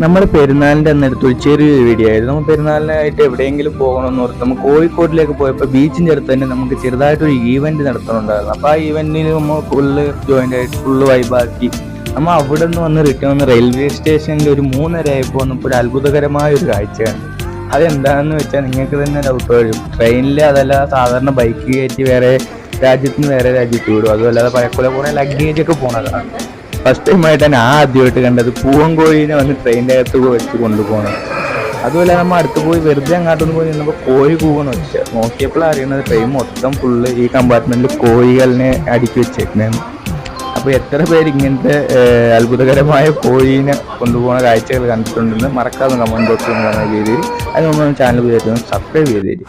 നമ്മൾ പെരുന്നാളിൻ്റെ അന്നെടുത്ത് ഒരു ചെറിയൊരു വീഡിയോ ആയിരുന്നു. നമ്മൾ പെരുന്നാളിനായിട്ട് എവിടെയെങ്കിലും പോകണമെന്ന് ഓർത്ത് നമ്മൾ കോഴിക്കോട്ടിലേക്ക് പോയപ്പോൾ ബീച്ചിൻ്റെ അടുത്ത് തന്നെ നമുക്ക് ചെറുതായിട്ടൊരു ഈവൻറ്റ് നടത്തുന്നുണ്ടായിരുന്നു. അപ്പോൾ ആ ഈവൻറ്റിന് നമ്മൾ ഫുള്ള് ജോയിൻ്റ് ആയിട്ട് ഫുള്ള് വൈബാക്കി നമ്മൾ അവിടെ നിന്ന് വന്ന് റിട്ടേൺ വന്ന് റെയിൽവേ സ്റ്റേഷനിൽ ഒരു 3:30 ആയപ്പോൾ വന്നപ്പോൾ ഒരു അത്ഭുതകരമായ ഒരു കാഴ്ചയാണ്. അതെന്താണെന്ന് വെച്ചാൽ നിങ്ങൾക്ക് തന്നെ ഡൗട്ട് വരും. ട്രെയിനിൽ അതല്ല സാധാരണ ബൈക്ക് കയറ്റി വേറെ രാജ്യത്ത് നിന്ന് വേറെ രാജ്യത്ത് വിടും. അതുമല്ലാതെ പഴക്കൂടെ കുറേ ലഗേജൊക്കെ പോണതാണ്. ഫസ്റ്റ് ടൈമായിട്ട് ഞാൻ ആദ്യമായിട്ട് കണ്ടത് പൂവൻ കോഴീനെ വന്ന് ട്രെയിനിൻ്റെ അകത്ത് വെച്ച് കൊണ്ടുപോകണം. അതുപോലെ നമ്മൾ അടുത്ത് പോയി വെറുതെ അങ്ങോട്ടൊന്ന് പോയി നിന്നപ്പോൾ കോഴി കൂവണം വെച്ചാൽ നോക്കിയപ്പോഴാണ് അറിയുന്നത് ട്രെയിൻ മൊത്തം ഫുള്ള് ഈ കമ്പാർട്ട്മെൻറ്റിൽ കോഴികളിനെ അടുക്കി വെച്ചേക്കുന്നതെന്ന്. അപ്പോൾ എത്ര പേര് ഇങ്ങനത്തെ അത്ഭുതകരമായ കോഴീനെ കൊണ്ടുപോകുന്ന കാഴ്ചകൾ കണ്ടിട്ടുണ്ടെന്ന് മറക്കാതെ കമൻറ്റ് ബോക്സിൽ എന്ന രീതിയിൽ അത് നമ്മൾ ചാനൽ സബ്സ്ക്രൈബ് ചെയ്ത് തരും.